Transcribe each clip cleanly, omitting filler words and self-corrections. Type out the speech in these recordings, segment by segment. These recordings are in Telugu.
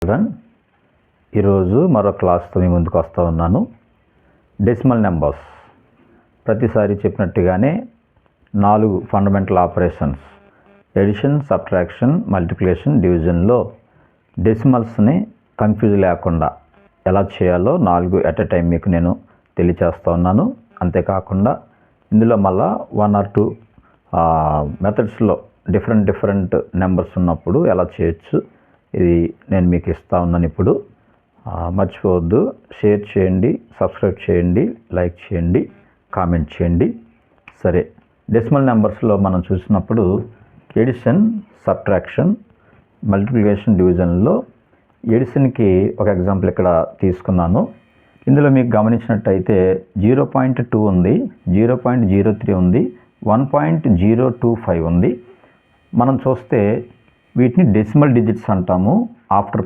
స్టూడెంట్, ఈరోజు మరో క్లాస్తో మీ ముందుకు వస్తూ ఉన్నాను. డెసిమల్ నెంబర్స్ ప్రతిసారి చెప్పినట్టుగానే 4 fundamental operations edition, subtraction, multiplication, డివిజన్లో డెసిమల్స్ని కన్ఫ్యూజ్ లేకుండా ఎలా చేయాలో 4 ఎట్ ఎ టైం మీకు నేను తెలియచేస్తూ ఉన్నాను. అంతేకాకుండా ఇందులో మళ్ళా 1 or 2 మెథడ్స్లో డిఫరెంట్ నెంబర్స్ ఉన్నప్పుడు ఎలా చేయొచ్చు ఇది నేను మీకు ఇస్తూ ఉన్నాను. ఇప్పుడు మర్చిపోవద్దు, షేర్ చేయండి, సబ్స్క్రైబ్ చేయండి, లైక్ చేయండి, కామెంట్ చేయండి. సరే, డెసిమల్ నెంబర్స్లో మనం చూసినప్పుడు ఎడిషన్, సబ్ట్రాక్షన్, మల్టిప్లికేషన్, డివిజన్లో ఎడిషన్కి ఒక ఎగ్జాంపుల్ ఇక్కడ తీసుకున్నాను. ఇందులో మీకు గమనించినట్టయితే 0.2 ఉంది, 0.03 ఉంది, 1.025 ఉంది. మనం చూస్తే వీటిని డెసిమల్ డిజిట్స్ అంటాము. ఆఫ్టర్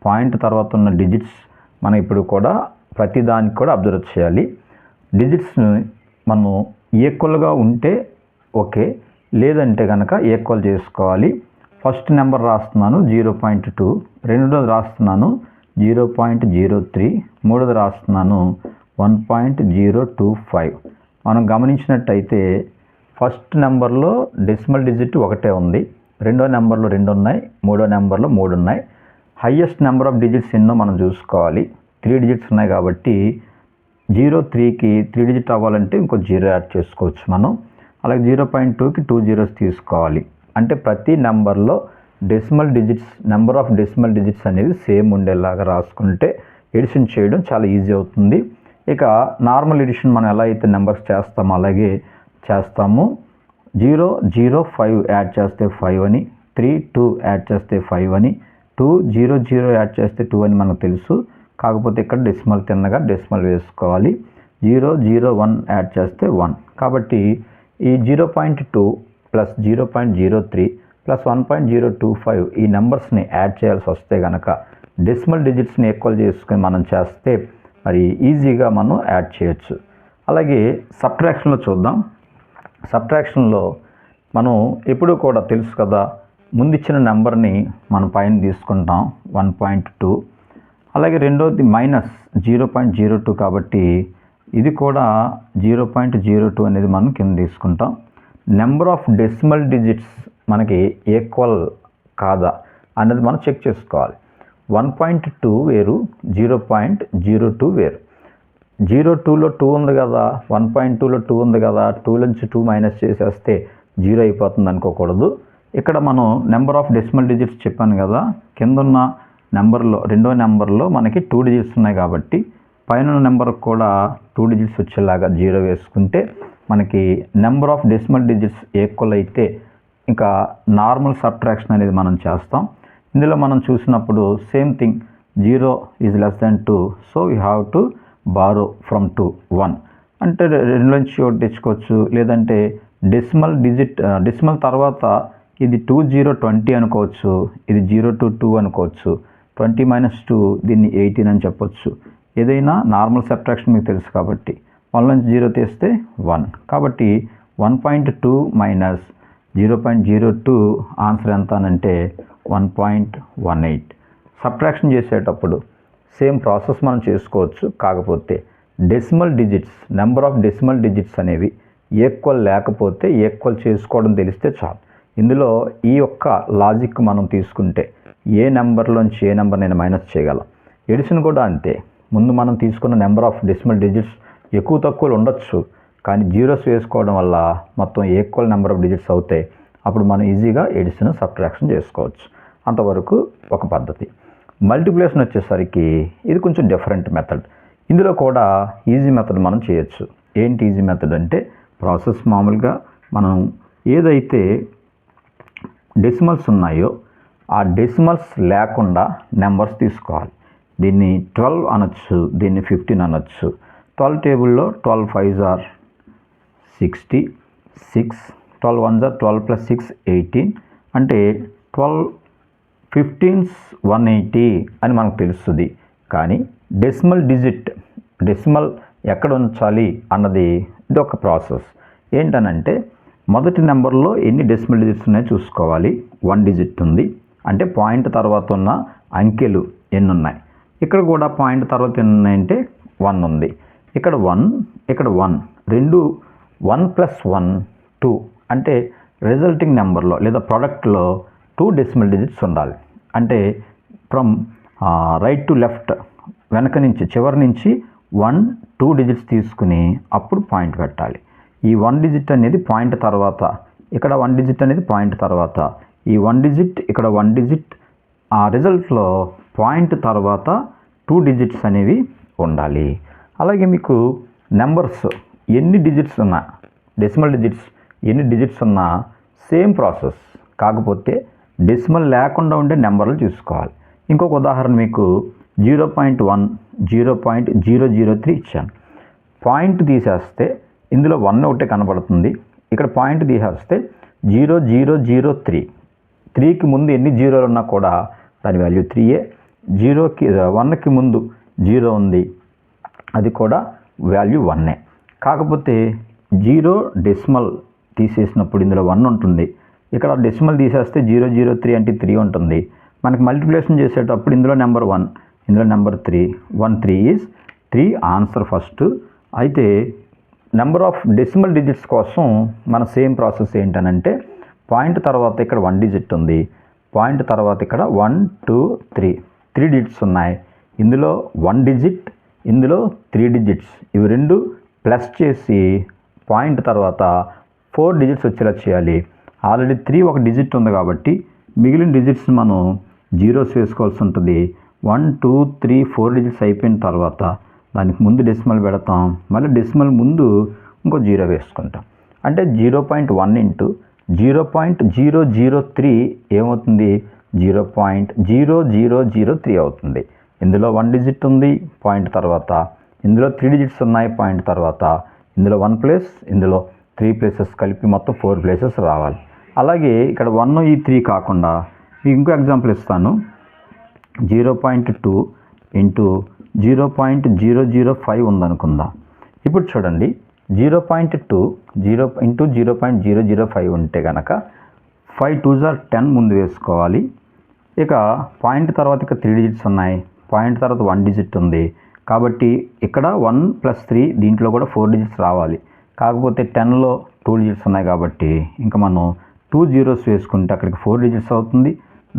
పాయింట్ తర్వాత ఉన్న డిజిట్స్ మనం ఇప్పుడు కూడా ప్రతిదానికి కూడా అబ్జర్వ్ చేయాలి. డిజిట్స్ని మనం ఈక్వల్గా ఉంటే ఓకే, లేదంటే కనుక ఈక్వల్ చేసుకోవాలి. ఫస్ట్ నెంబర్ రాస్తున్నాను 0.2, రెండోది రాస్తున్నాను 0.03, మూడోది రాస్తున్నాను 1.025. మనం గమనించినట్టయితే ఫస్ట్ నెంబర్లో డెసిమల్ డిజిట్ ఒకటే ఉంది, రెండో నెంబర్లో 2 ఉన్నాయి, మూడో నెంబర్లో 3 ఉన్నాయి. హయ్యెస్ట్ నెంబర్ ఆఫ్ డిజిట్స్ ఎన్నో మనం చూసుకోవాలి. 3 డిజిట్స్ ఉన్నాయి కాబట్టి 03కి 3 డిజిట్ అవ్వాలంటే ఇంకో 0 యాడ్ చేసుకోవచ్చు మనం. అలాగే 0.2కి 2 zeros తీసుకోవాలి. అంటే ప్రతి నెంబర్లో decimal digits, number of decimal digits అనేది సేమ్ ఉండేలాగా రాసుకుంటే ఎడిషన్ చేయడం చాలా ఈజీ అవుతుంది. ఇక నార్మల్ ఎడిషన్ మనం ఎలా అయితే నెంబర్స్ చేస్తామో అలాగే చేస్తాము. 0, 0, 5 యాడ్ చేస్తే 5 అని, 3, 2 యాడ్ చేస్తే 5 అని, 2, 0, 0 యాడ్ చేస్తే 2 అని మనకు తెలుసు. కాకపోతే ఇక్కడ డెసిమల్ తిన్నగా డెసిమల్ వేసుకోవాలి. 0, 0, 1 యాడ్ చేస్తే 1. కాబట్టి ఈ 0.2 ప్లస్ 0.03 ప్లస్ 1.025 ఈ నెంబర్స్ని యాడ్ చేయాల్సి వస్తే కనుక డెసిమల్ డిజిట్స్ని ఈక్వల్ చేసుకొని మనం చేస్తే మరి ఈజీగా మనం యాడ్ చేయొచ్చు. అలాగే సబ్ట్రాక్షన్లో చూద్దాం. సబ్ట్రాక్షన్లో మనం ఎప్పుడూ కూడా తెలుసు కదా, ముందిచ్చిన నెంబర్ని మనం పైన తీసుకుంటాం 1.2. అలాగే రెండోది మైనస్ 0.02 కాబట్టి ఇది కూడా 0.02 అనేది మనం కింద తీసుకుంటాం. నెంబర్ ఆఫ్ డెసిమల్ డిజిట్స్ మనకి ఈక్వల్ కాదా అనేది మనం చెక్ చేసుకోవాలి. 1.2 వేరు, 0.02 వేరు. 0.2లో 2 ఉంది కదా, 1.2లో 2 ఉంది కదా, 2 నుంచి 2 మైనస్ చేసేస్తే 0 అయిపోతుంది అనుకోకూడదు. ఇక్కడ మనం నెంబర్ ఆఫ్ డెసిమల్ డిజిట్స్ చెప్పాను కదా, కింద ఉన్న నెంబర్లో రెండో నెంబర్లో మనకి 2 డిజిట్స్ ఉన్నాయి కాబట్టి పైన నెంబర్కి కూడా 2 డిజిట్స్ వచ్చేలాగా 0 వేసుకుంటే మనకి number of decimal digits equal అయితే ఇంకా నార్మల్ సబ్ట్రాక్షన్ అనేది మనం చేస్తాం. ఇందులో మనం చూసినప్పుడు same thing, 0 is less than 2, so we have to borrow from 2, 1 అంటే 2 నుంచి 1 తెచ్చుకోవచ్చు. లేదంటే డెసిమల్ తర్వాత ఇది 2, 0, 20 అనుకోవచ్చు, ఇది 0 to 2 అనుకోవచ్చు. 20 - 2 దీన్ని 18 అని చెప్పొచ్చు. ఏదైనా నార్మల్ సబ్ట్రాక్షన్ మీకు తెలుసు కాబట్టి 1 నుంచి 0 తీస్తే 1. కాబట్టి 1.2 మైనస్ 0.02 ఆన్సర్ ఎంత అనంటే 1.18. సబ్ట్రాక్షన్ చేసేటప్పుడు సేమ్ ప్రాసెస్ మనం చేసుకోవచ్చు. కాకపోతే decimal digits, number of decimal digits అనేవి ఈక్వల్ లేకపోతే ఈక్వల్ చేసుకోవడం తెలిస్తే చాలు. ఇందులో ఈ యొక్క లాజిక్ మనం తీసుకుంటే ఏ నెంబర్లోంచి ఏ నెంబర్ నేను మైనస్ చేయగలం. ఎడిషన్ కూడా అంతే. ముందు మనం తీసుకున్న నెంబర్ ఆఫ్ డెసిమల్ డిజిట్స్ ఎక్కువ తక్కువలు ఉండొచ్చు, కానీ జీరోస్ వేసుకోవడం వల్ల మొత్తం ఈక్వల్ నెంబర్ ఆఫ్ డిజిట్స్ అవుతాయి. అప్పుడు మనం ఈజీగా ఎడిషన్, సబ్ట్రాక్షన్ చేసుకోవచ్చు. అంతవరకు ఒక పద్ధతి. మల్టిప్లికేషన్ వచ్చేసరికి ఇది కొంచెం డిఫరెంట్ మెథడ్. ఇందులో కూడా ఈజీ మెథడ్ మనం చేయొచ్చు. ఏంటి ఈజీ మెథడ్ అంటే, ప్రాసెస్ మామూలుగా మనం ఏదైతే డెసిమల్స్ ఉన్నాయో ఆ డెసిమల్స్ లేకుండా నెంబర్స్ తీసుకోవాలి. దీన్ని 12 అనొచ్చు, దీన్ని 15 అనొచ్చు. 12 టేబుల్లో 12 5s are 60, 6, 12 1s are 12 + 6 18 అంటే 12 15s 180 అని మనకు తెలుస్తుంది. కానీ డెసిమల్ ఎక్కడ ఉంచాలి అన్నది ఇది ఒక ప్రాసెస్. ఏంటనంటే మొదటి నెంబర్లో ఎన్ని డెసిమల్ డిజిట్స్ ఉన్నాయో చూసుకోవాలి. 1 డిజిట్ ఉంది అంటే పాయింట్ తర్వాత ఉన్న అంకెలు ఎన్ని ఉన్నాయి. ఇక్కడ కూడా పాయింట్ తర్వాత ఎన్ని ఉన్నాయంటే 1 ఉంది. ఇక్కడ 1, ఇక్కడ 1, రెండు 1 + 1 2 అంటే రిజల్టింగ్ నెంబర్లో లేదా ప్రోడక్ట్లో 2 డెసిమల్ డిజిట్స్ ఉండాలి. అంటే ఫ్రమ్ రైట్ టు లెఫ్ట్ వెనక నుంచి చివరి నుంచి 1 2 డిజిట్స్ తీసుకుని అప్పుడు పాయింట్ పెట్టాలి. ఈ 1 డిజిట్ అనేది పాయింట్ తర్వాత, ఇక్కడ 1 డిజిట్ అనేది పాయింట్ తర్వాత, ఈ 1 డిజిట్ ఇక్కడ 1 డిజిట్, ఆ రిజల్ట్లో పాయింట్ తర్వాత 2 డిజిట్స్ అనేవి ఉండాలి. అలాగే మీకు నెంబర్స్ ఎన్ని డిజిట్స్ ఉన్నా, డెసిమల్ డిజిట్స్ ఎన్ని డిజిట్స్ ఉన్నా సేమ్ ప్రాసెస్, కాకపోతే డెసిమల్ లేకుండా ఉండే నెంబర్లు చూసుకోవాలి. ఇంకొక ఉదాహరణ మీకు 0.1 0.003 ఇచ్చాను. పాయింట్ తీసేస్తే ఇందులో 1 ఒకటే కనబడుతుంది. ఇక్కడ పాయింట్ తీసేస్తే 0003, 3కి ముందు ఎన్ని జీరోలు ఉన్నా కూడా దాని వాల్యూ 3ఏ. 1కి ముందు 0 ఉంది, అది కూడా వాల్యూ 1ఏ. కాకపోతే 0 డెసిమల్ తీసేసినప్పుడు ఇందులో 1 ఉంటుంది. ఇక్కడ డెసిమల్ తీసేస్తే 003 అంటే 3 ఉంటుంది. మనకి మల్టిప్లికేషన్ చేసేటప్పుడు ఇందులో నెంబర్ 1, ఇందులో నెంబర్ 3, 1 3 ఈజ్ 3 ఆన్సర్ ఫస్ట్. అయితే నెంబర్ ఆఫ్ డెసిమల్ డిజిట్స్ కోసం మన సేమ్ ప్రాసెస్ ఏంటనంటే పాయింట్ తర్వాత ఇక్కడ 1 డిజిట్ ఉంది, పాయింట్ తర్వాత ఇక్కడ 1 2 3 డిజిట్స్ ఉన్నాయి. ఇందులో 1 డిజిట్, ఇందులో 3 డిజిట్స్, ఇవి రెండు ప్లస్ చేసి పాయింట్ తర్వాత 4 డిజిట్స్ వచ్చేలా చేయాలి. ఆల్రెడీ 3 ఒక డిజిట్ ఉంది కాబట్టి మిగిలిన డిజిట్స్ మనం జీరోస్ వేసుకోవాల్సి ఉంటుంది. 1 2 3 4 డిజిట్స్ అయిపోయిన తర్వాత దానికి ముందు డెసిమల్ పెడతాం, మళ్ళీ డెసిమల్ ముందు ఇంకో 0 వేసుకుంటాం. అంటే 0.1 ఇంటూ 0.003 ఏమవుతుంది, 0.0003 అవుతుంది. ఇందులో 1 డిజిట్ ఉంది పాయింట్ తర్వాత, ఇందులో 3 డిజిట్స్ ఉన్నాయి పాయింట్ తర్వాత, ఇందులో 1 ప్లేస్, ఇందులో 3 ప్లేసెస్ కలిపి మొత్తం 4 ప్లేసెస్ రావాలి. అలాగే ఇక్కడ 1 ఈ 3 కాకుండా మీకు ఇంకో ఎగ్జాంపుల్ ఇస్తాను. 0.2 ఇంటూ 0.005 ఉందనుకుందాం. ఇప్పుడు చూడండి, 0.2 ఇంటూ 0.005 ఉంటే కనుక 5 2s are 10 ముందు వేసుకోవాలి. ఇక పాయింట్ తర్వాత ఇక 3 డిజిట్స్ ఉన్నాయి, పాయింట్ తర్వాత 1 డిజిట్ ఉంది కాబట్టి ఇక్కడ 1 + 3 దీంట్లో కూడా 4 డిజిట్స్ రావాలి. కాకపోతే 10లో 2 డిజిట్స్ ఉన్నాయి కాబట్టి ఇంకా మనం 2 zeros వేసుకుంటే అక్కడికి 4 డిజిట్స్ అవుతుంది.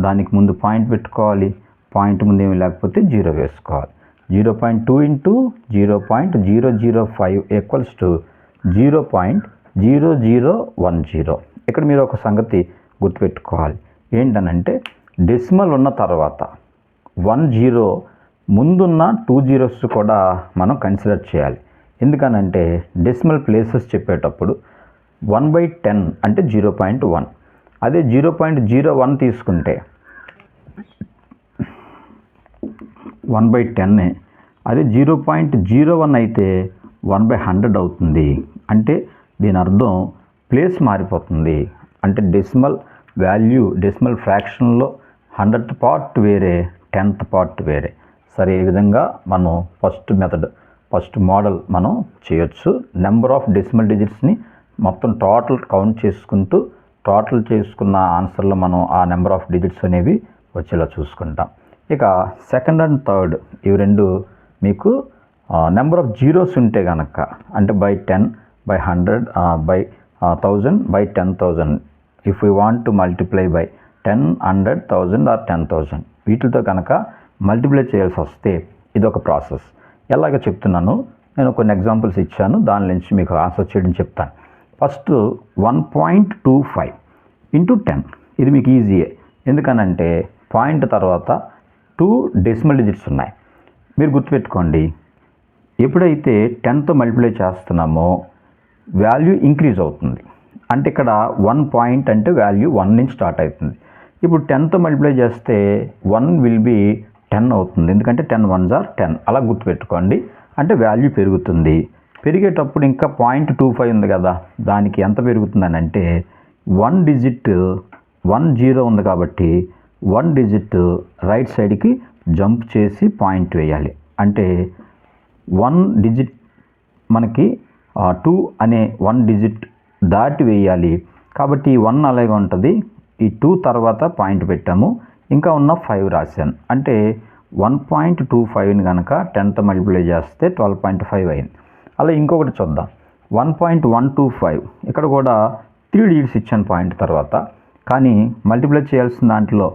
దానికి ముందు పాయింట్ పెట్టుకోవాలి, పాయింట్ ముందు ఏమి లేకపోతే 0 వేసుకోవాలి. 0.2 ఇంటూ 0.005 ఈక్వల్స్ టు 0.0010. ఇక్కడ మీరు ఒక సంగతి గుర్తుపెట్టుకోవాలి ఏంటనంటే డెసిమల్ ఉన్న తర్వాత 1 0 ముందున్న 2 zeros కూడా మనం కన్సిడర్ చేయాలి. ఎందుకనంటే డెసిమల్ ప్లేసెస్ చెప్పేటప్పుడు 1/10 అంటే 0.1, అదే 0.01 తీసుకుంటే 1/10, అదే 0.01 అయితే 1/100 అవుతుంది. అంటే దీని అర్థం ప్లేస్ మారిపోతుంది. అంటే డెసిమల్ వాల్యూ, డెసిమల్ ఫ్రాక్షన్లో 100th పార్ట్ వేరే, 10th పార్ట్ వేరే. సరే, ఈ విధంగా మనం ఫస్ట్ మోడల్ మనం చేయొచ్చు. నెంబర్ ఆఫ్ డెసిమల్ డిజిట్స్ని మొత్తం టోటల్ కౌంట్ చేసుకుంటూ టోటల్ చేసుకున్న ఆన్సర్లో మనం ఆ నెంబర్ ఆఫ్ డిజిట్స్ అనేవి వచ్చేలా చూసుకుంటాం. ఇక సెకండ్ అండ్ థర్డ్ ఇవి రెండు మీకు నెంబర్ ఆఫ్ జీరోస్ ఉంటే కనుక, అంటే by 10, by 100, by 1000, by 10,000, if you want to multiply by 10, 100, 1000 or 10,000 వీటితో కనుక మల్టిప్లై చేయాల్సి వస్తే ఇది ఒక ప్రాసెస్. ఎలాగో చెప్తున్నాను, నేను కొన్ని ఎగ్జాంపుల్స్ ఇచ్చాను, దాని నుంచి మీకు ఆన్సర్ చేయడం చెప్తాను. ఫస్ట్ 1.25 ఇంటూ 10, ఇది మీకు ఈజీయే. ఎందుకనంటే పాయింట్ తర్వాత 2 డెసిమల్ డిజిట్స్ ఉన్నాయి. మీరు గుర్తుపెట్టుకోండి, ఎప్పుడైతే 10తో మల్టిప్లై చేస్తున్నామో వాల్యూ ఇంక్రీజ్ అవుతుంది. అంటే ఇక్కడ 1 పాయింట్ అంటే వాల్యూ 1 నుంచి స్టార్ట్ అవుతుంది. ఇప్పుడు 10తో మల్టిప్లై చేస్తే 1 విల్ బి 10 అవుతుంది. ఎందుకంటే 10 1s are 10. అలా గుర్తుపెట్టుకోండి. అంటే వాల్యూ పెరుగుతుంది. పెరిగేటప్పుడు ఇంకా 0.25 ఉంది కదా, దానికి ఎంత పెరుగుతుందని అంటే 1 డిజిట్ 1 0 ఉంది కాబట్టి 1 డిజిట్ రైట్ సైడ్కి జంప్ చేసి పాయింట్ వేయాలి. అంటే 1 డిజిట్ మనకి 2 అనే 1 డిజిట్ దాటి వేయాలి. కాబట్టి ఈ 1 అలాగే ఉంటుంది. ఈ 2 తర్వాత పాయింట్ పెట్టాము. ఇంకా ఉన్న 5 రాశాను. అంటే 1.25ని కనుక 10తో మల్టిప్లై చేస్తే 12.5 అయింది. అలా ఇంకొకటి చూద్దాం. 1.125 ఇక్కడ కూడా 3 డిజిట్స్ ఇచ్చాను పాయింట్ తర్వాత. కానీ మల్టిప్లై చేయాల్సిన దాంట్లో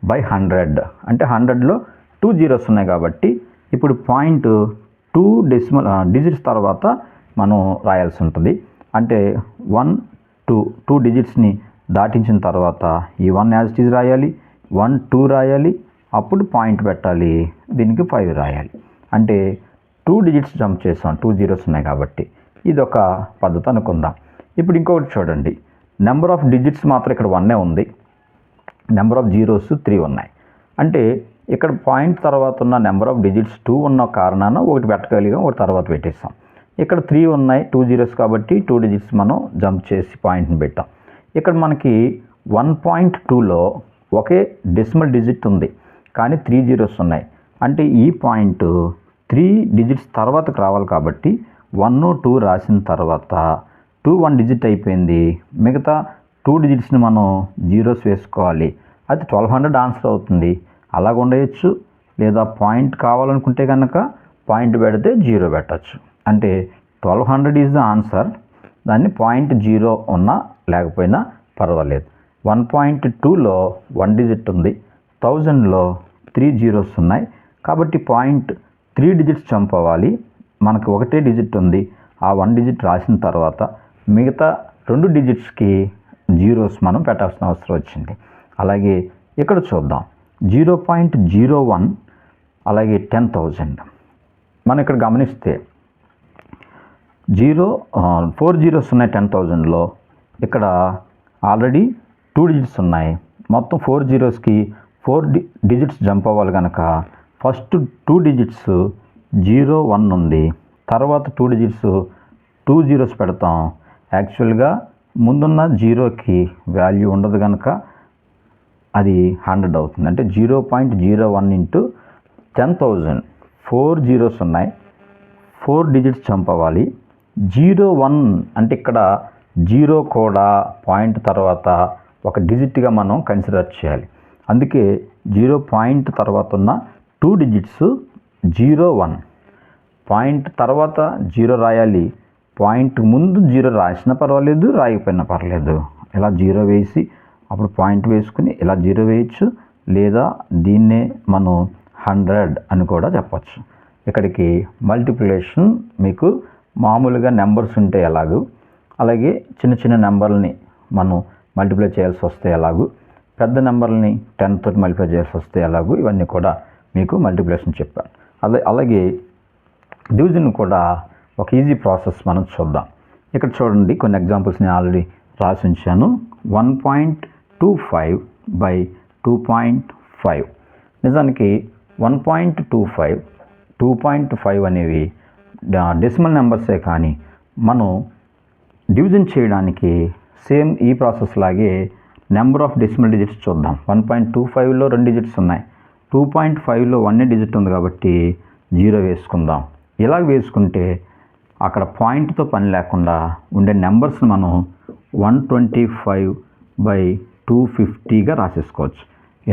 బై 100 అంటే 100లో 2 జీరోస్ ఉన్నాయి కాబట్టి ఇప్పుడు పాయింట్ 2 డెసిమల్ డిజిట్స్ తర్వాత మనం రాయాల్సి ఉంటుంది. అంటే 1 2 డిజిట్స్ని దాటించిన తర్వాత ఈ 1 యాజ్ ఇట్ ఈజ్ రాయాలి, 1 2 రాయాలి, అప్పుడు పాయింట్ పెట్టాలి, దీనికి 5 రాయాలి. అంటే 2 డిజిట్స్ జంప్ చేసాం, 2 జీరోస్ ఉన్నాయి కాబట్టి. ఇది ఒక పద్ధతి అనుకుందాం. ఇప్పుడు ఇంకొకటి చూడండి, నెంబర్ ఆఫ్ డిజిట్స్ మాత్రం ఇక్కడ 1 ఉంది, నెంబర్ ఆఫ్ జీరోస్ 3 ఉన్నాయి. అంటే ఇక్కడ పాయింట్ తర్వాత ఉన్న నెంబర్ ఆఫ్ డిజిట్స్ 2 ఉన్న కారణాన ఒకటి పెట్టగలిగాం, ఒకటి తర్వాత పెట్టేస్తాం. ఇక్కడ 3 ఉన్నాయి, 2 జీరోస్ కాబట్టి 2 డిజిట్స్ మనం జంప్ చేసి పాయింట్ని పెట్టాం. ఇక్కడ మనకి 1.2లో ఒకే డెసిమల్ డిజిట్ ఉంది, కానీ 3 జీరోస్ ఉన్నాయి. అంటే ఈ పాయింట్ 3 డిజిట్స్ తర్వాతకు రావాలి కాబట్టి 1 2 రాసిన తర్వాత 2 1 డిజిట్ అయిపోయింది, మిగతా 2 డిజిట్స్ని మనం జీరోస్ వేసుకోవాలి. అది 1200 ఆన్సర్ అవుతుంది. అలాగ ఉండవచ్చు, లేదా పాయింట్ కావాలనుకుంటే కనుక పాయింట్ పెడితే 0 పెట్టచ్చు. అంటే 1200 ఈజ్ ద ఆన్సర్. దాన్ని పాయింట్ 0 ఉన్నా లేకపోయినా పర్వాలేదు. 1.2లో 1 డిజిట్ ఉంది, 1000లో 3 జీరోస్ ఉన్నాయి కాబట్టి పాయింట్ 3 డిజిట్స్ జంప్ అవ్వాలి. మనకు ఒకటే డిజిట్ ఉంది, ఆ 1 డిజిట్ రాసిన తర్వాత మిగతా 2 డిజిట్స్కి జీరోస్ మనం పెట్టాల్సిన అవసరం వచ్చింది. అలాగే ఇక్కడ చూద్దాం, 0.01 అలాగే 10,000. మనం ఇక్కడ గమనిస్తే 4 జీరోస్ ఉన్నాయి 10,000లో, ఇక్కడ ఆల్రెడీ 2 డిజిట్స్ ఉన్నాయి. మొత్తం 4 జీరోస్కి 4 డిజిట్స్ జంప్ అవ్వాలి కనుక ఫస్ట్ 2 డిజిట్స్ 0 1 ఉంది, తర్వాత 2 డిజిట్స్ 2 జీరోస్ పెడతాం. యాక్చువల్గా ముందున్న జీరోకి వాల్యూ ఉండదు కనుక అది 100 అవుతుంది. అంటే 0.01 ఇంటూ 10,000, 4 జీరోస్ ఉన్నాయి, 4 డిజిట్స్ జంప్ అవ్వాలి. 0 1 అంటే ఇక్కడ 0 కూడా పాయింట్ తర్వాత ఒక డిజిట్గా మనం కన్సిడర్ చేయాలి. అందుకే 0 పాయింట్ తర్వాత ఉన్న 2 డిజిట్స్ 0 1, పాయింట్ తర్వాత 0 రాయాలి, పాయింట్ ముందు 0 రాసినా పర్వాలేదు, రాయకపోయినా పర్లేదు. ఇలా 0 వేసి అప్పుడు పాయింట్ వేసుకుని ఇలా 0 వేయచ్చు, లేదా దీన్నే మనం 100 అని కూడా చెప్పచ్చు. ఇక్కడికి మల్టిప్లికేషన్ మీకు మామూలుగా నెంబర్స్ ఉంటే ఎలాగూ, అలాగే చిన్న చిన్న నెంబర్లని మనం మల్టిప్లై చేయాల్సి వస్తే ఎలాగూ, పెద్ద నెంబర్ని 10 తోటి మల్టిప్లై చేయాల్సి వస్తే ఎలాగూ, ఇవన్నీ కూడా మీకు మల్టిప్లికేషన్ చెప్పాను. అలాగే డివిజన్ కూడా ఒక ఈజీ ప్రాసెస్ మనం చూద్దాం. ఇక్కడ చూడండి, కొన్ని ఎగ్జాంపుల్స్ నేను ఆల్రెడీ రాసి ఉంచాను. 1.25 by 2.5. నిజానికి 1.25 2.5 అనేవి డెసిమల్ నెంబర్సే, కానీ మనం డివిజన్ చేయడానికి సేమ్ ఈ ప్రాసెస్ లాగే నెంబర్ ఆఫ్ డెసిమల్ డిజిట్స్ చూద్దాం. 1.25లో 2 డిజిట్స్ ఉన్నాయి, 2.5లో 1 డిజిట్ ఉంది కాబట్టి 0 వేసుకుందాం. ఇలా వేసుకుంటే అక్కడ పాయింట్తో పని లేకుండా ఉండే నెంబర్స్ని మనం 125 by 250గా రాసేసుకోవచ్చు.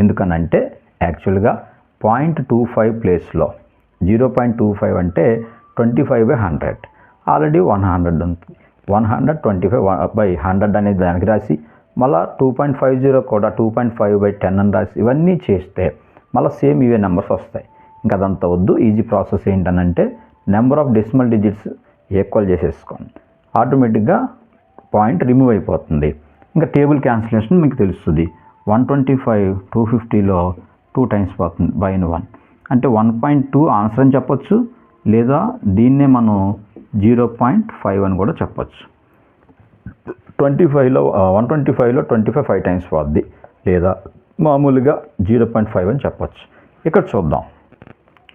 ఎందుకనంటే యాక్చువల్గా 0.25 ప్లేస్లో 0.25 అంటే 25/100, ఆల్రెడీ 100 ఉంది. 125/100 అనేది దానికి రాసి మళ్ళీ 2.50 కూడా 2.5/10 అని రాసి ఇవన్నీ చేస్తే మళ్ళీ సేమ్ ఇవే నెంబర్స్ వస్తాయి. ఇంకా అదంతా వద్దు. ఈజీ ప్రాసెస్ ఏంటనంటే number of decimal digits equal చేసేసుకోండి, ఆటోమేటిక్గా పాయింట్ రిమూవ్ అయిపోతుంది. ఇంకా టేబుల్ క్యాన్సిలేషన్ మీకు తెలుస్తుంది. 125 250లో 2 టైమ్స్ పోతుంది, బై 1 అంటే 1.2 ఆన్సర్ అని చెప్పొచ్చు, లేదా దీన్నే మనం 0.5 అని కూడా చెప్పచ్చు. 125లో 25 5 టైమ్స్ పోద్ది, లేదా మామూలుగా 0.5 అని చెప్పచ్చు. ఇక్కడ చూద్దాం,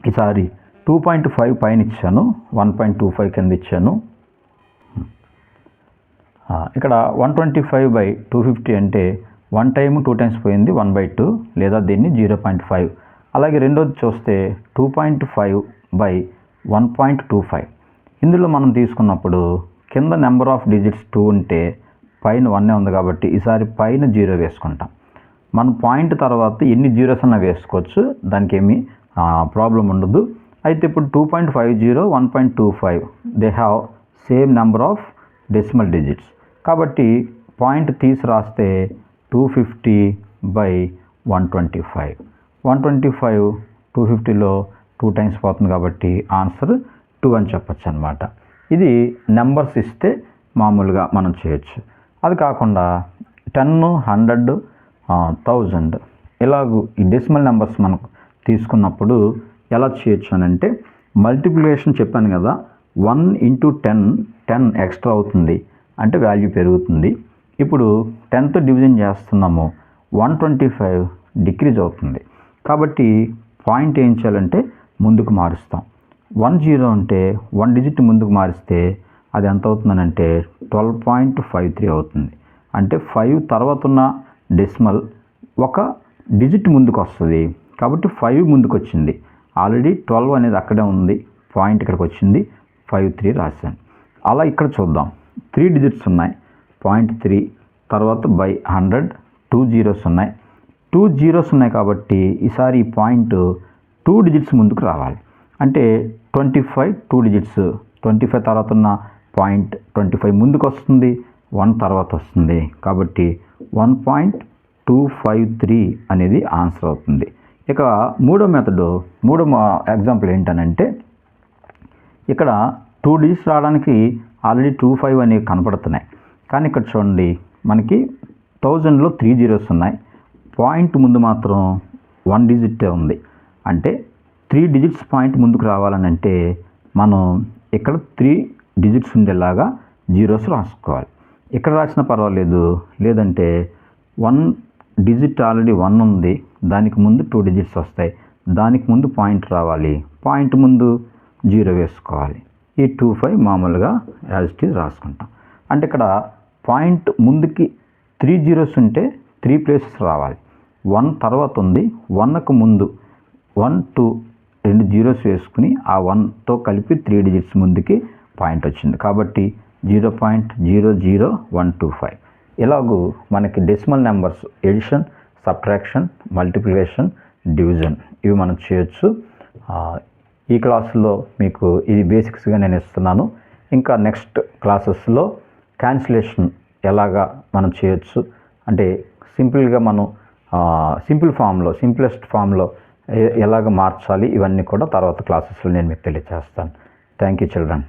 ఈసారి 2.5 పైన ఇచ్చాను, 1.25 కింద ఇచ్చాను. ఇక్కడ 125 by 250 అంటే 1 టైమ్ 2 టైమ్స్ పోయింది, 1/2, లేదా దీన్ని 0.5. అలాగే రెండోది చూస్తే 2.5 by 1.25. ఇందులో మనం తీసుకున్నప్పుడు కింద నెంబర్ ఆఫ్ డిజిట్స్ 2 ఉంటే పైన 1 ఉంది కాబట్టి ఈసారి పైన 0 వేసుకుంటాం. మన పాయింట్ తర్వాత ఎన్ని జీరోస్ అన్నా వేసుకోవచ్చు, దానికి ఏమీ ప్రాబ్లం ఉండదు. అయితే ఇప్పుడు 2.50, 1.25 they have same number of decimal digits. కాబట్టి పాయింట్ తీసి రాస్తే 250/125. 125 250లో 2 టైమ్స్ పోతుంది కాబట్టి ఆన్సర్ 2 అని చెప్పచ్చు అనమాట. ఇది నెంబర్స్ ఇస్తే మామూలుగా మనం చేయొచ్చు. అది కాకుండా 10, 100, 1000 ఇలాగూ ఈ డెసిమల్ నెంబర్స్ మనం తీసుకున్నప్పుడు ఎలా చేయొచ్చు అని అంటే, మల్టిప్లికేషన్ చెప్పాను కదా, 1 × 10 ఎక్స్ట్రా అవుతుంది అంటే వాల్యూ పెరుగుతుంది. ఇప్పుడు 10తో డివిజన్ చేస్తున్నాము, 125 డిక్రీజ్ అవుతుంది. కాబట్టి పాయింట్ ఏం చేయాలంటే ముందుకు మారుస్తాం. 10 అంటే 1 డిజిట్ ముందుకు మారిస్తే అది ఎంత అవుతుందనంటే 12.53 అవుతుంది. అంటే 5 తర్వాత ఉన్న డెసిమల్ ఒక డిజిట్ ముందుకు వస్తుంది కాబట్టి 5 ముందుకు వచ్చింది. ఆల్రెడీ 12 అనేది అక్కడే ఉంది, పాయింట్ ఇక్కడికి వచ్చింది, 53 రాశాను. అలా ఇక్కడ చూద్దాం, 3 డిజిట్స్ ఉన్నాయి, 0.3 తర్వాత బై 100 2 జీరోస్ ఉన్నాయి. 2 జీరోస్ ఉన్నాయి కాబట్టి ఈసారి ఈ పాయింట్ 2 డిజిట్స్ ముందుకు రావాలి. అంటే 25 2 డిజిట్స్, 25 తర్వాత ఉన్న పాయింట్ 25 ముందుకు వస్తుంది, 1 తర్వాత వస్తుంది కాబట్టి 1.253 అనేది ఆన్సర్ అవుతుంది. ఇక మూడో ఎగ్జాంపుల్ ఏంటనంటే, ఇక్కడ 2 డిజిట్స్ రావడానికి ఆల్రెడీ 25 అనేవి కనపడుతున్నాయి. కానీ ఇక్కడ చూడండి, మనకి 1000లో 3 జీరోస్ ఉన్నాయి, పాయింట్ ముందు మాత్రం 1 డిజిటే ఉంది. అంటే 3 డిజిట్స్ పాయింట్ ముందుకు రావాలని అంటే మనం ఇక్కడ 3 డిజిట్స్ ఉండేలాగా జీరోస్ రాసుకోవాలి. ఇక్కడ రాసిన పర్వాలేదు, లేదంటే 1 డిజిట్ ఆల్రెడీ 1 ఉంది, దానికి ముందు 2 డిజిట్స్ వస్తాయి, దానికి ముందు పాయింట్ రావాలి, పాయింట్ ముందు 0 వేసుకోవాలి. ఈ 25 మామూలుగా యాజ్ ఇట్ ఈజ్ రాసుకుంటాం. అంటే ఇక్కడ పాయింట్ ముందుకి 3 జీరోస్ ఉంటే 3 ప్లేసెస్ రావాలి, 1 తర్వాత ఉంది, 1కు ముందు 1 2 2 జీరోస్ వేసుకుని ఆ 1తో కలిపి 3 డిజిట్స్ ముందుకి పాయింట్ వచ్చింది కాబట్టి 0.00125. ఇలాగూ మనకి decimal numbers addition, subtraction, multiplication, division ఇవి మనం చేయొచ్చు. ఈ క్లాసులో మీకు ఇది బేసిక్స్గా నేను ఇస్తున్నాను. ఇంకా నెక్స్ట్ క్లాసెస్లో క్యాన్సిలేషన్ ఎలాగా మనం చేయొచ్చు అంటే సింపుల్గా మనం సింప్లెస్ట్ ఫామ్లో ఎలాగ మార్చాలి, ఇవన్నీ కూడా తర్వాత క్లాసెస్లో నేను మీకు తెలియజేస్తాను. Thank you children.